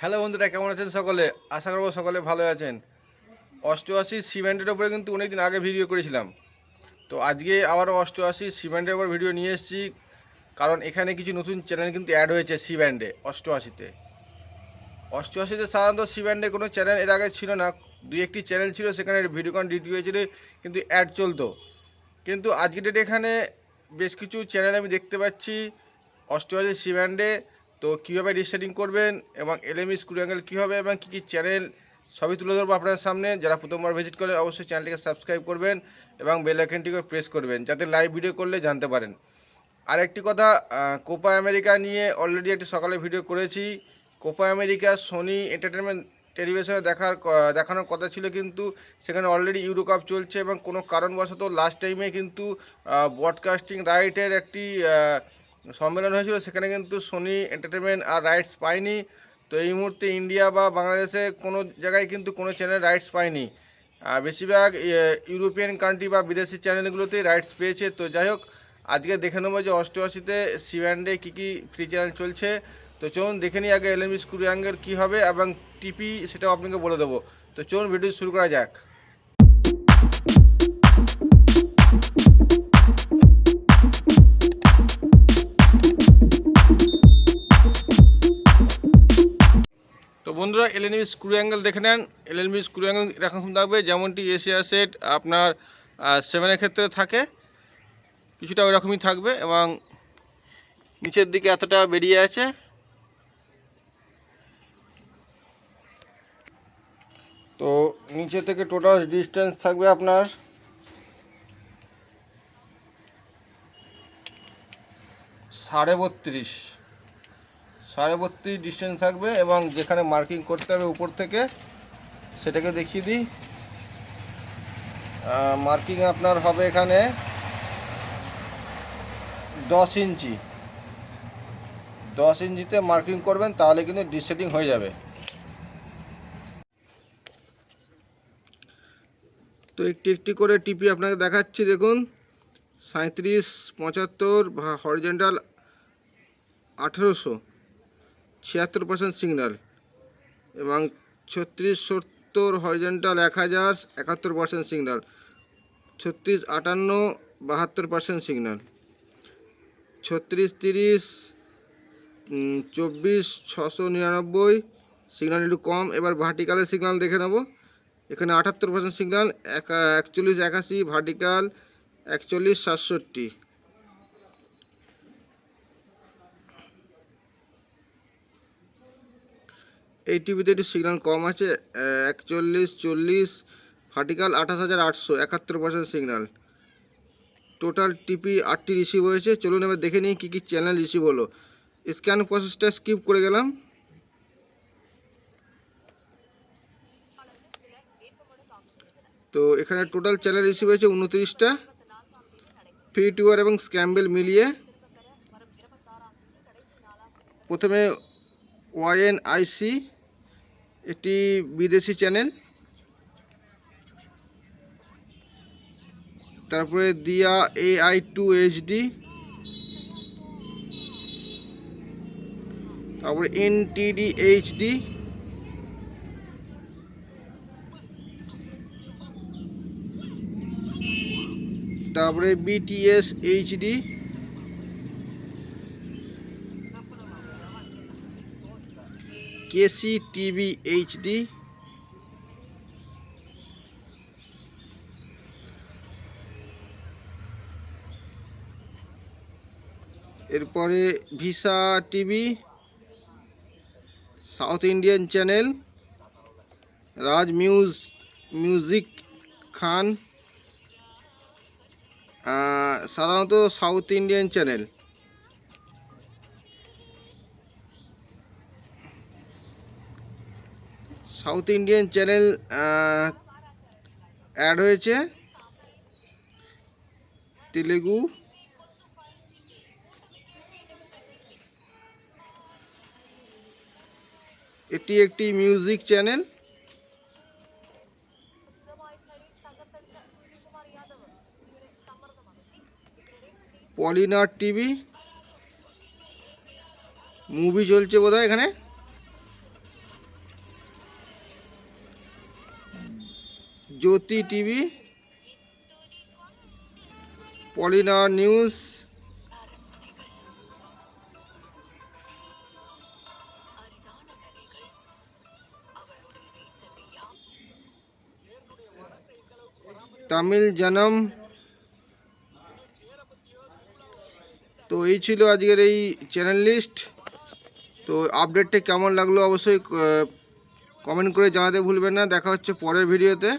Hello বন্ধুরা, কেমন আছেন সকলে? আশা করবো সকলে ভালো আছেন। 88 সিমেন্টের ওপরে কিন্তু অনেকদিন আগে ভিডিও করেছিলাম। তো আজকে আবারও 88 সিমেন্টের ওপর ভিডিও নিয়ে এসেছি, কারণ এখানে কিছু নতুন চ্যানেল কিন্তু অ্যাড হয়েছে সি ব্যান্ডে। 88তে সাধারণত সি ব্যান্ডে কোনো চ্যানেল এর আগে ছিল না। দুই একটি চ্যানেল ছিল, সেখানে ভিডিওকন ডিটি হয়েছিল, কিন্তু অ্যাড চলতো। কিন্তু আজকের ডেটে এখানে বেশ কিছু চ্যানেল আমি দেখতে পাচ্ছি 88 সি ব্যান্ডে। তো কীভাবে রিসেটিং করবেন এবং এলএমই স্ক্রু অ্যাঙ্গেল কী হবে এবং কী কী চ্যানেল সবই তুলে ধরবো আপনার সামনে। যারা প্রথমবার ভিজিট করলে অবশ্যই চ্যানেলটিকে সাবস্ক্রাইব করবেন এবং বেল আইকনটিকে প্রেস করবেন, যাতে লাইভ ভিডিও করলে জানতে পারেন। আর একটি কথা, কোপা আমেরিকা নিয়ে অলরেডি একটি সকালে ভিডিও করেছি। কোপা আমেরিকা সোনি এন্টারটেনমেন্ট টেলিভিশনে দেখানোর কথা ছিল, কিন্তু সেখানে অলরেডি ইউরো কাপ চলছে এবং কোনো কারণবশত লাস্ট টাইমে কিন্তু ব্রডকাস্টিং রাইটের একটি সম্মেলন হয়েছিল, সেখানে কিন্তু সোনি এন্টারটেনমেন্ট আর রাইটস পায়নি। তো এই মুহূর্তে ইন্ডিয়া বা বাংলাদেশে কোনো জায়গায় কিন্তু কোনো চ্যানেল রাইটস পায়নি। বেশিরভাগ ইউরোপিয়ান কান্ট্রি বা বিদেশি চ্যানেলগুলোতেই রাইটস পেয়েছে। তো যাই হোক, আজকে দেখে নেবো যে 88তে সি ব্যান্ডে কী কী ফ্রি চ্যানেল চলছে। তো চলুন দেখে নিই আগে এলএমই স্ক্রু অ্যাঙ্গেল কী হবে এবং টিপি, সেটাও আপনাকে বলে দেবো। তো চলুন ভিডিও শুরু করা যাক। তো বন্ধুরা, এলএমই স্ক্রু অ্যাঙ্গেল দেখে নেন। এলএমই স্ক্রু অ্যাঙ্গেল এরকম থাকবে, যেমনটি এশিয়া সেট আপনার 7-এর ক্ষেত্রে থাকে, কিছুটা ওই রকমই থাকবে এবং নিচের দিকে এতটা বেরিয়ে আছে। তো নিচে থেকে টোটাল ডিস্টেন্স থাকবে আপনার 32.5 ডিস্টেন্স থাকবে। এবং যেখানে মার্কিং করতে হবে উপর থেকে, সেটাকে দেখিয়ে দিই। মার্কিং আপনার হবে এখানে 10 ইঞ্চি। 10 ইঞ্চিতে মার্কিং করবেন, তাহলে কিন্তু ডিসেটিং হয়ে যাবে। তো একটি একটি করে টিপি আপনাকে দেখাচ্ছি, দেখুন। 37, 75 হরিজেন্টাল 1800, 76% সিগন্যাল। এবং 36, 70 হরিজেন্টাল 1000, 71% সিগন্যাল। 36, 58, 72% সিগন্যাল। 36, 30, 24, 699 সিগন্যাল একটু কম। এবার ভার্টিক্যালের সিগন্যাল দেখে নেব। এখানে 78% সিগন্যাল, 41, 81 ভার্টিক্যাল, 41, 67। এই টিভিতে একটু সিগন্যাল কম আছে, 41, 40 ভার্টিক্যাল, 28,800, 71% সিগন্যাল। টোটাল টিপি 8টি রিসিভ হয়েছে। চলুন এবার দেখে নিই কী কী চ্যানেল রিসিভ হলো। স্ক্যান প্রসেসটা স্কিপ করে গেলাম। তো এখানে টোটাল চ্যানেল রিসিভ হয়েছে 29টা, ফ্রি টুয়ার এবং স্ক্যাম্বেল মিলিয়ে। প্রথমে ওয়াইএনআইসি, এটি বিদেশি চ্যানেল। তারপরে দিয়া AI2 HD, তারপরে NTD HD, তারপরে BTS HD, KCTV HD, এরপরে Vissa TV, South Indian channel, Raj music খান, সাধারণত South Indian channel. South Indian channel add হয়েছে, তেলেগু, এটি একটি মিউজিক চ্যানেল। পলিনার টিভি, মুভি চলছে বোধহয় এখানে। জ্যোতি টিভি, পলিনা নিউজ, তামিল জনম। তো এই ছিল আজকের এই চ্যানেল লিস্ট। তো আপডেটটা কেমন লাগলো অবশ্যই কমেন্ট করে জানাতে ভুলবেন না। দেখা হচ্ছে পরের ভিডিওতে।